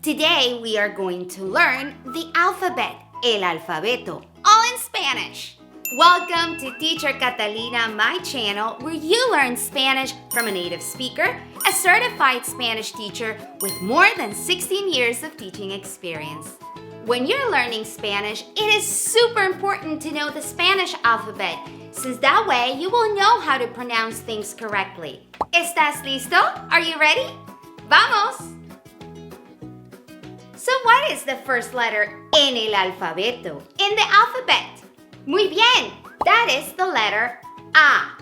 Today we are going to learn the alphabet, el alfabeto, all in Spanish. Welcome to Teacher Catalina, my channel, where you learn Spanish from a native speaker, a certified Spanish teacher with more than 16 years of teaching experience. When you're learning Spanish, it is super important to know the Spanish alphabet, since that way you will know how to pronounce things correctly. ¿Estás listo? Are you ready? ¡Vamos! So what is the first letter en el alfabeto? In the alphabet. Muy bien. That is the letter A.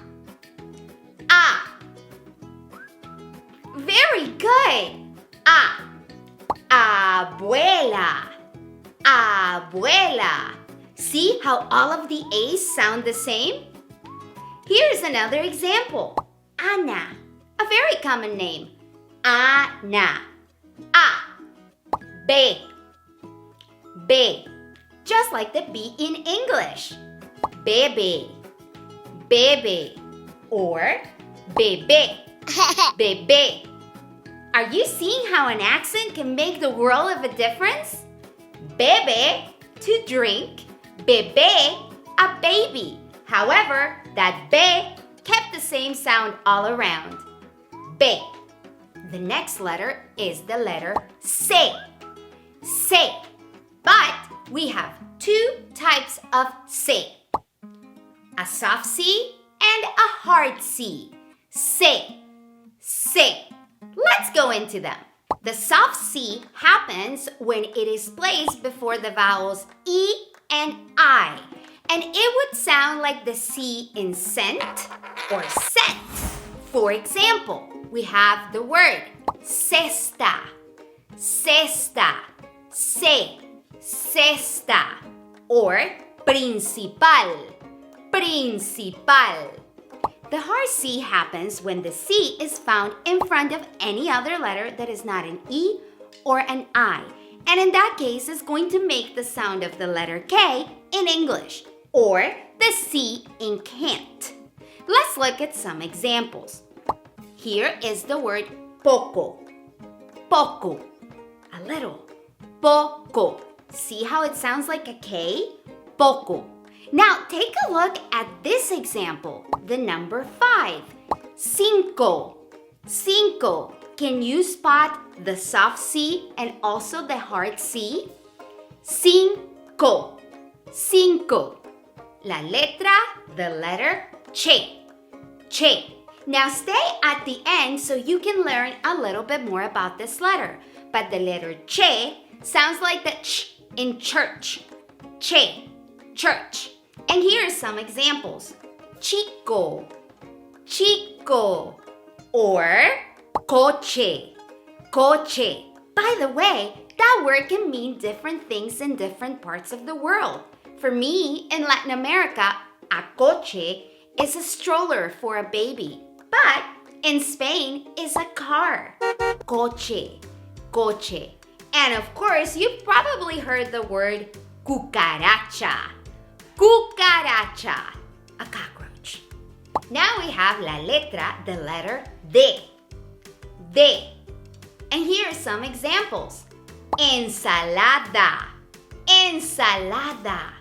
A. Very good. A. Abuela. Abuela. See how all of the A's sound the same? Here's another example. Ana. A very common name. Ana. A. B. B. Just like the B in English. Bebe. Bebe. Or bebe. Bebe. Are you seeing how an accent can make the world of a difference? Bebe, to drink. Bebe, a baby. However, that be kept the same sound all around. Be. The next letter is the letter C. C. But we have two types of C. A soft C and a hard C. C. C. Let's go into them. The soft C happens when it is placed before the vowels E and I. And it would sound like the C in scent or scent. For example, we have the word cesta. Cesta. Se, cesta, or principal, principal. The hard C happens when the C is found in front of any other letter that is not an E or an I. And in that case, it's going to make the sound of the letter K in English, or the C in can't. Let's look at some examples. Here is the word poco. Poco, a little. Poco. See how it sounds like a K? Poco. Now take a look at this example, the number 5. Cinco. Cinco. Can you spot the soft C and also the hard C? Cinco. Cinco. La letra, the letter che. Che. Now stay at the end so you can learn a little bit more about this letter. But the letter che sounds like the ch in church. Che, church. And here are some examples. Chico, chico, or coche, coche. By the way, that word can mean different things in different parts of the world. For me, in Latin America, a coche is a stroller for a baby. But in Spain, it's a car. Coche, coche. And of course, you've probably heard the word cucaracha. Cucaracha, a cockroach. Now we have la letra, the letter D. D. And here are some examples. Ensalada, ensalada.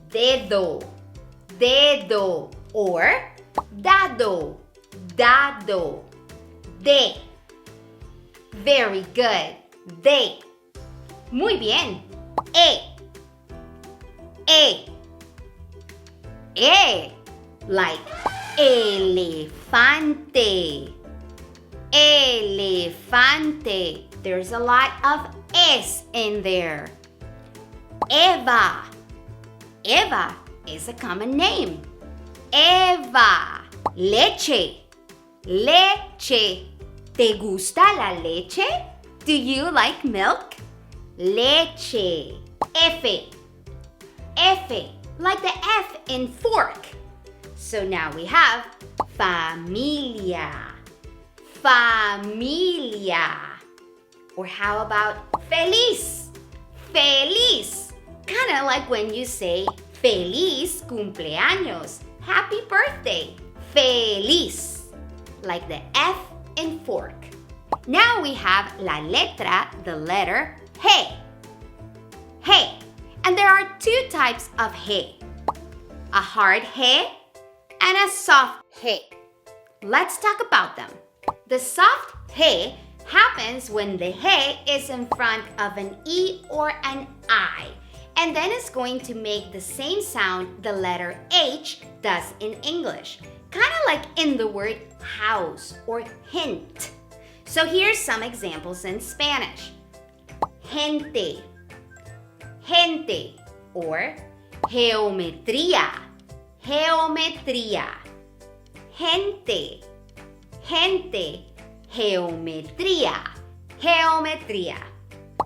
Dedo, dedo. Or dado, dado. De. Very good. De. Muy bien. E. E. E. Like elefante. Elefante. There's a lot of S in there. Eva. Eva is a common name. Eva. Leche. Leche. ¿Te gusta la leche? Do you like milk? Leche. F. F. Like the F in fork. So now we have familia. Familia. Or how about feliz? Feliz. Kind of like when you say feliz cumpleaños. Happy birthday. Feliz. Like the F in fork. Now we have la letra, the letter he. He. And there are two types of he. A hard he and a soft he. Let's talk about them. The soft he happens when the he is in front of an E or an I, and then it's going to make the same sound the letter H does in English, kind of like in the word house or hint. So here's some examples in Spanish. Gente, gente, or geometría, geometría. Gente, gente, geometría, geometría.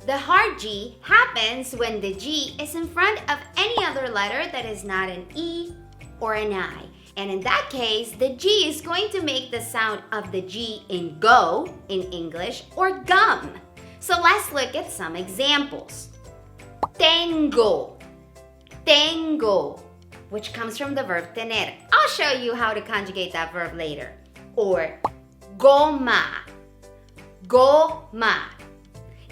The hard G happens when the G is in front of any other letter that is not an E or an I. And in that case, the G is going to make the sound of the G in go in English or gum. So let's look at some examples. Tengo, tengo, which comes from the verb tener. I'll show you how to conjugate that verb later. Or goma, goma.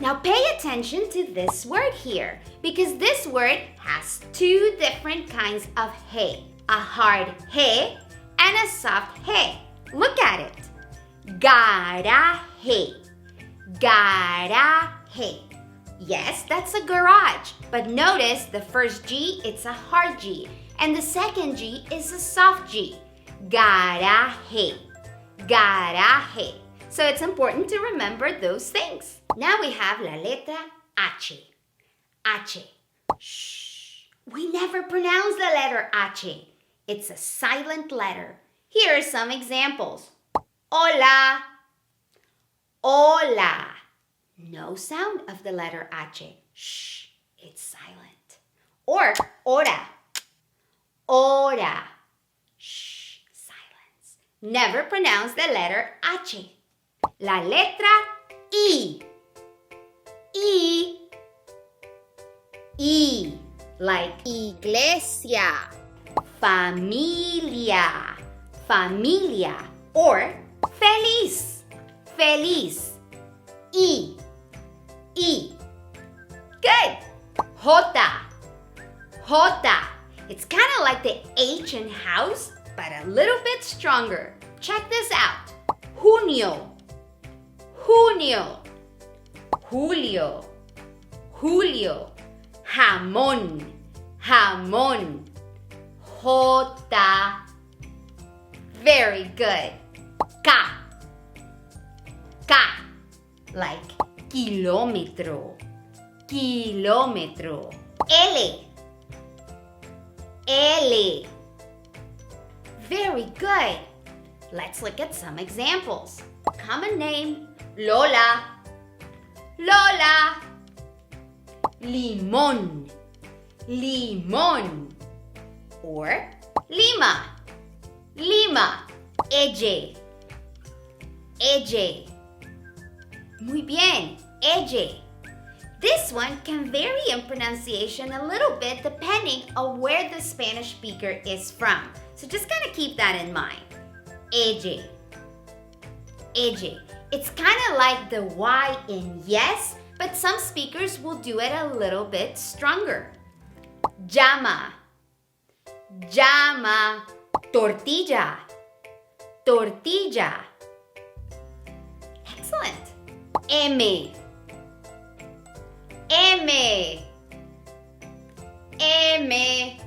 Now pay attention to this word here, because this word has two different kinds of he. A hard he and a soft he. Look at it. Garaje, garaje. Yes, that's a garage, but notice the first G, it's a hard G, and the second G is a soft G. Garaje, garaje. So it's important to remember those things. Now we have la letra H. H. Shh. We never pronounce the letter H. It's a silent letter. Here are some examples. Hola, hola. No sound of the letter H. Shh, it's silent. Or hora, hora. Shh, silence. Never pronounce the letter H. La letra I. I. I. Like iglesia. Familia. Familia. Or feliz. Feliz. I. I. Good. Jota. Jota. It's kind of like the H in house, but a little bit stronger. Check this out. Junio. Junio. Julio. Julio. Jamón. Jamón. Jota. Very good. Ca. Ca. Like kilómetro. Kilómetro. L. L. Very good. Let's look at some examples. Common name, Lola. Lola. Limón. Limón. Or Lima. Lima. Elle. Elle. Muy bien. Elle. This one can vary in pronunciation a little bit depending on where the Spanish speaker is from. So just kind of keep that in mind. Elle. Elle. It's kind of like the Y in yes, but some speakers will do it a little bit stronger. Llama. Llama. Tortilla. Tortilla. Excellent. M. M. M.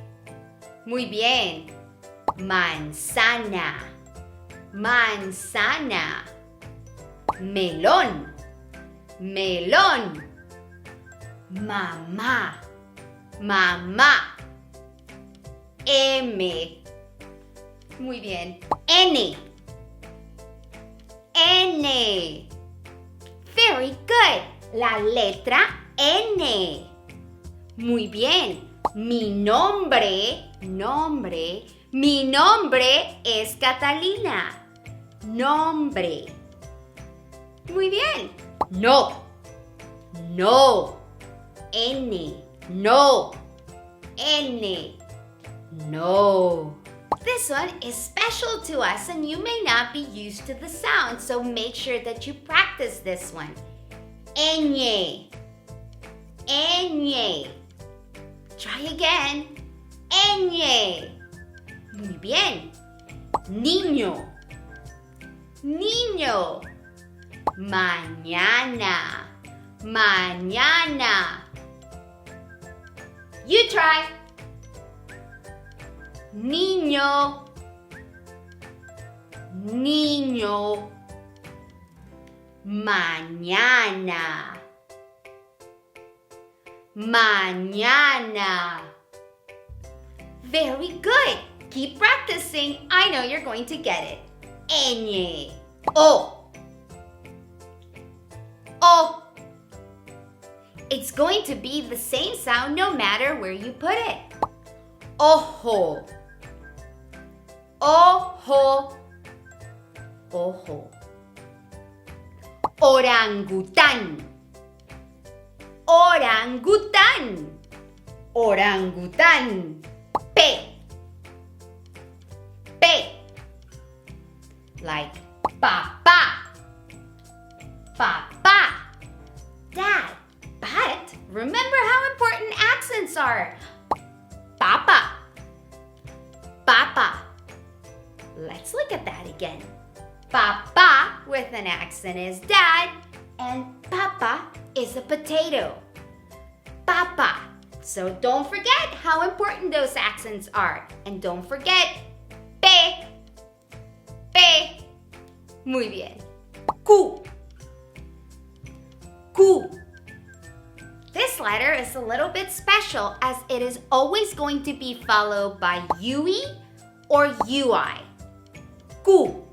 Muy bien. Manzana. Manzana. Melón. Melón. Mamá. Mamá. M. Muy bien. N. N. Very good. La letra N. Muy bien. Mi nombre. Nombre. Mi nombre es Catalina. Nombre. Muy bien. No. No. N. No. N. No. This one is special to us and you may not be used to the sound, so make sure that you practice this one. Ñ. Ñ. Try again. Ñ. Muy bien. Niño. Niño. Mañana. Mañana. You try. Niño. Niño. Mañana. Mañana. Very good. Keep practicing. I know you're going to get it. Ñ. O. O. It's going to be the same sound no matter where you put it. Ojo. Ojo. Ojo. Orangután. Orangután. Orangután. P. P. Like papá. Papá. Dad. But remember how important accents are. Papa. Papa. Let's look at that again. Papa with an accent is dad, and papa is a potato. Papa. So don't forget how important those accents are. And don't forget, P. P. Muy bien. Q. Q. This letter is a little bit special as it is always going to be followed by UE or UI. Q.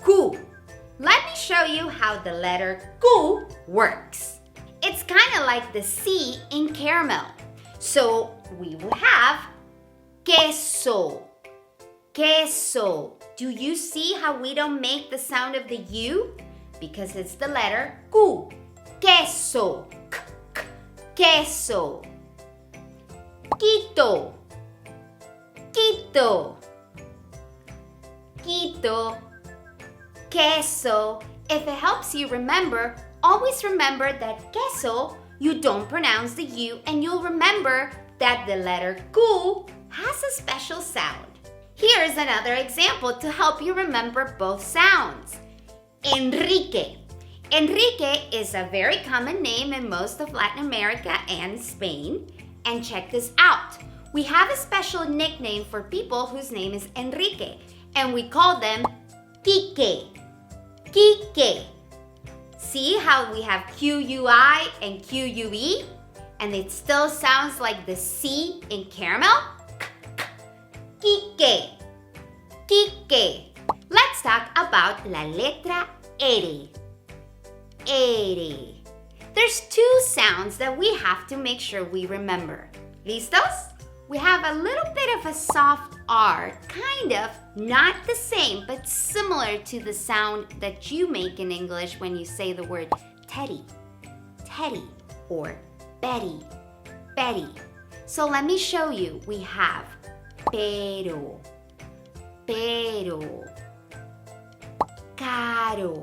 Q. Let me show you how the letter Q works. It's kind of like the C in caramel. So we will have queso. Queso. Do you see how we don't make the sound of the U? Because it's the letter Q. Queso. K, k, queso. Quito. Quito. Quito. Queso. If it helps you remember, always remember that queso, you don't pronounce the U, and you'll remember that the letter Q has a special sound. Here's another example to help you remember both sounds. Enrique. Enrique is a very common name in most of Latin America and Spain. And check this out. We have a special nickname for people whose name is Enrique, and we call them Quique. Quique. See how we have QUI and QUE? And it still sounds like the C in caramel? Quique. Quique. Let's talk about la letra R. R. There's two sounds that we have to make sure we remember. ¿Listos? We have a little bit of a soft R, kind of, not the same, but similar to the sound that you make in English when you say the word teddy, teddy, or Betty, Betty. So let me show you. We have pero, pero, caro,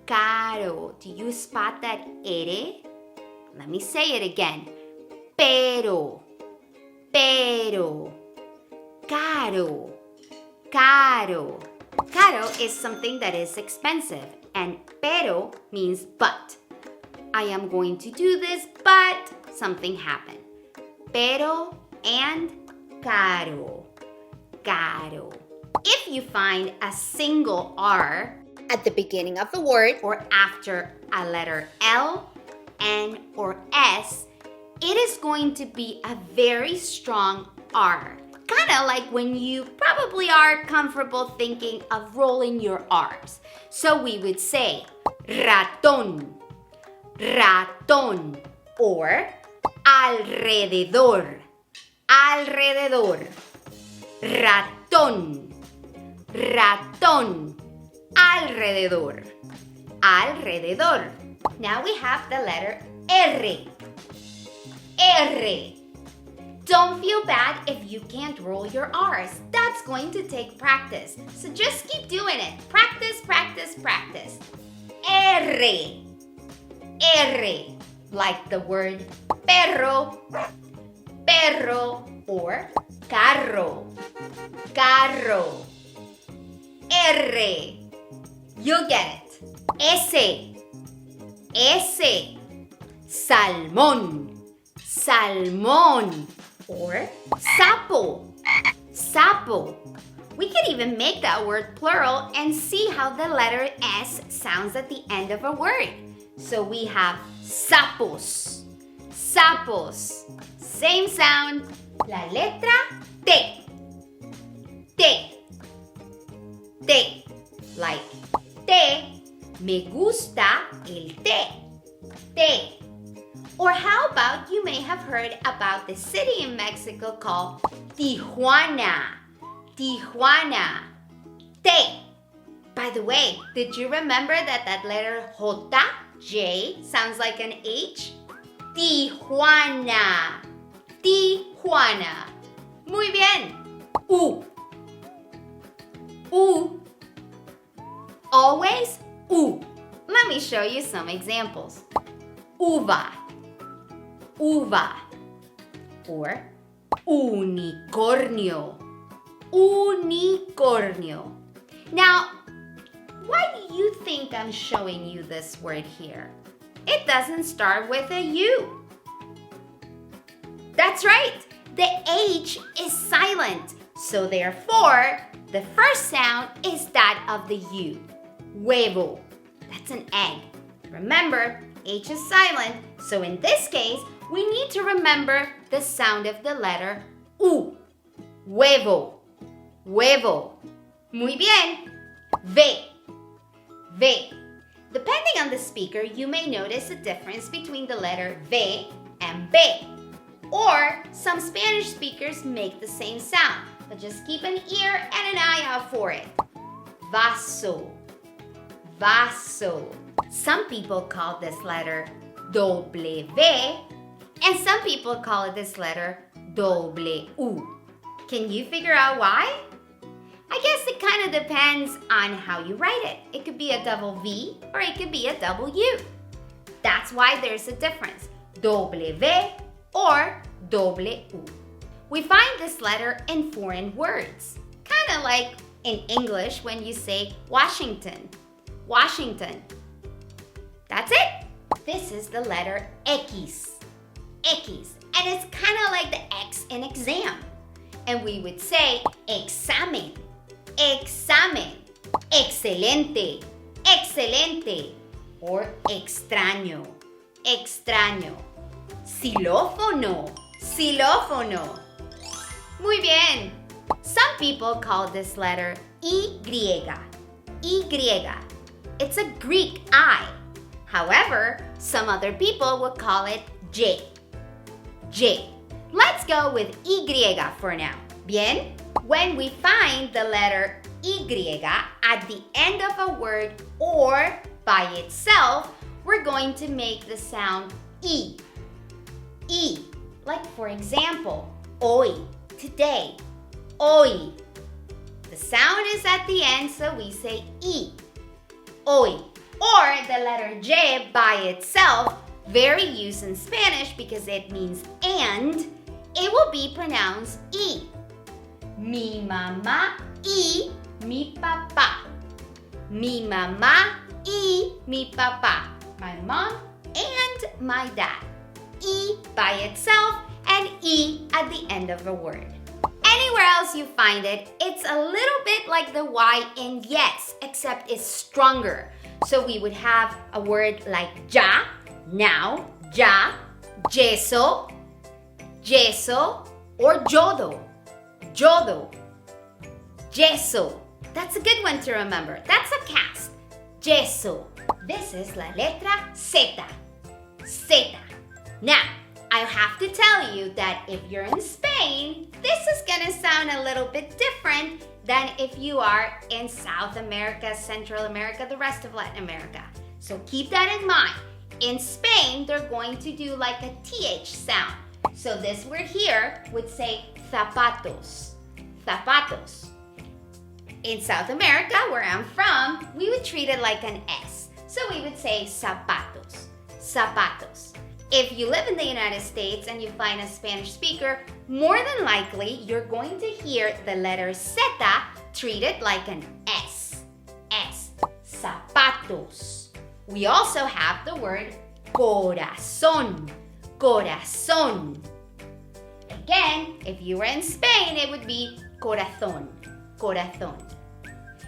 caro. Do you spot that ere? Let me say it again. Pero, pero, caro, caro. Caro is something that is expensive, and pero means but. I am going to do this, but something happened. Pero and caro, caro. If you find a single R at the beginning of the word or after a letter L, N, or S, it is going to be a very strong R. Kind of like when you probably are comfortable thinking of rolling your R's. So we would say ratón, ratón, or alrededor, alrededor, ratón, ratón, alrededor, alrededor. Now we have the letter R. R. Don't feel bad if you can't roll your R's. That's going to take practice. So just keep doing it. Practice, practice, practice. R. R. Like the word perro, perro, or carro, carro. R. You'll get it. S. S. Salmón, salmón, or sapo, sapo. We could even make that word plural and see how the letter S sounds at the end of a word. So we have sapos, sapos. Same sound. La letra T, T, T. Like té, me gusta el té, té. Or how about you may have heard about the city in Mexico called Tijuana, Tijuana, té. By the way, did you remember that that letter J, J, sounds like an H? Tijuana, Tijuana. Muy bien. U, U. Always U. Let me show you some examples. Uva, uva, or unicornio, unicornio. Now, why do you think I'm showing you this word here? It doesn't start with a U. That's right, the H is silent, so therefore, the first sound is that of the U. Huevo, that's an egg. Remember, H is silent, so in this case, we need to remember the sound of the letter U. Huevo, huevo. Muy bien. V, V. Depending on the speaker, you may notice a difference between the letter V and B. Or some Spanish speakers make the same sound, but just keep an ear and an eye out for it. Vaso, vaso. Some people call this letter W, and some people call it this letter W. Can you figure out why? I guess it kind of depends on how you write it. It could be a double V or it could be a double U. That's why there's a difference. W or W. We find this letter in foreign words. Kind of like in English when you say Washington. Washington. That's it. This is the letter X. X. And it's kind of like the X in exam. And we would say examen. Examen. Excelente. Excelente. Or extraño. Extraño. Xilófono. Xilófono. Muy bien. Some people call this letter Y. Y. It's a Greek I. However, some other people would call it J. J. Let's go with Y for now. Bien? When we find the letter Y at the end of a word or by itself, we're going to make the sound E. E. Like for example, hoy, today. Hoy. The sound is at the end, so we say E. Hoy. Or the letter J by itself, very used in Spanish because it means and, it will be pronounced E. Mi mamá y mi papá. Mi mamá y mi papá. My mom and my dad. E by itself and E at the end of a word. Anywhere else you find it, it's a little bit like the Y in yes, except it's stronger. So we would have a word like ya, now, ya, yeso, yeso, or yodo, yodo, yeso. That's a good one to remember. That's a cast. Yeso. This is la letra Z. Z. Now, I have to tell you that if you're in Spain, this is gonna sound a little bit different than if you are in South America, Central America, the rest of Latin America. So keep that in mind. In Spain, they're going to do like a TH sound. So this word here would say zapatos. Zapatos. In South America, where I'm from, we would treat it like an S. So we would say zapatos. Zapatos. If you live in the United States and you find a Spanish speaker, more than likely you're going to hear the letter Z treated like an S. S. Zapatos. We also have the word corazón. Corazón. Again, if you were in Spain, it would be corazón. Corazón.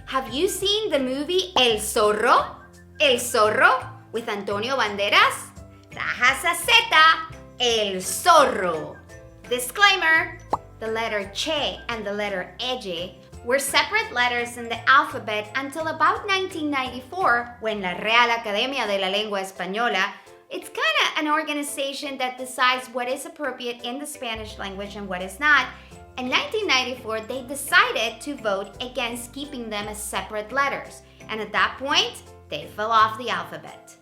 Have you seen the movie El Zorro? El Zorro with Antonio Banderas? Trajas a Z, El Zorro. Disclaimer, the letter Che and the letter Ege were separate letters in the alphabet until about 1994 when la Real Academia de la Lengua Española, it's kind of an organization that decides what is appropriate in the Spanish language and what is not. In 1994, they decided to vote against keeping them as separate letters, and at that point, they fell off the alphabet.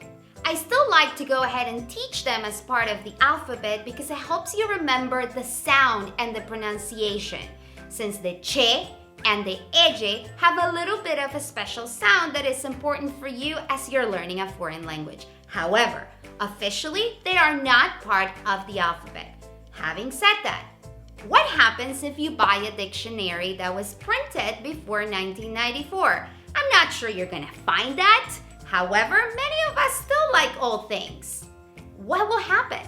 I still like to go ahead and teach them as part of the alphabet because it helps you remember the sound and the pronunciation, since the Che and the Ege have a little bit of a special sound that is important for you as you're learning a foreign language. However, officially, they are not part of the alphabet. Having said that, what happens if you buy a dictionary that was printed before 1994? I'm not sure you're gonna find that. However, many of us still like old things. What will happen?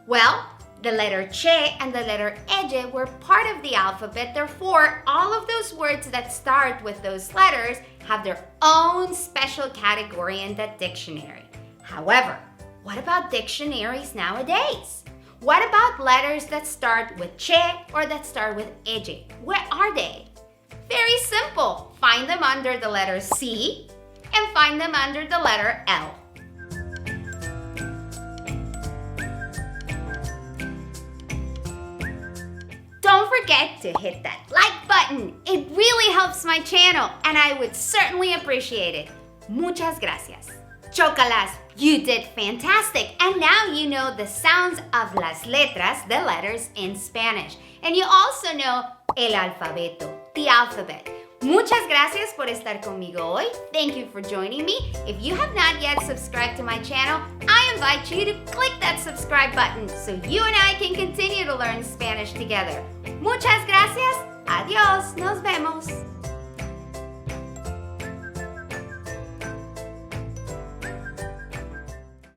Well, the letter Che and the letter Ege were part of the alphabet. Therefore, all of those words that start with those letters have their own special category in that dictionary. However, what about dictionaries nowadays? What about letters that start with Che or that start with Ege? Where are they? Very simple. Find them under the letter C and find them under the letter L. Don't forget to hit that like button. It really helps my channel and I would certainly appreciate it. Muchas gracias. Chocalas, you did fantastic. And now you know the sounds of las letras, the letters in Spanish. And you also know el alfabeto, the alphabet. Muchas gracias por estar conmigo hoy. Thank you for joining me. If you have not yet subscribed to my channel, I invite you to click that subscribe button so you and I can continue to learn Spanish together. Muchas gracias. Adiós. Nos vemos.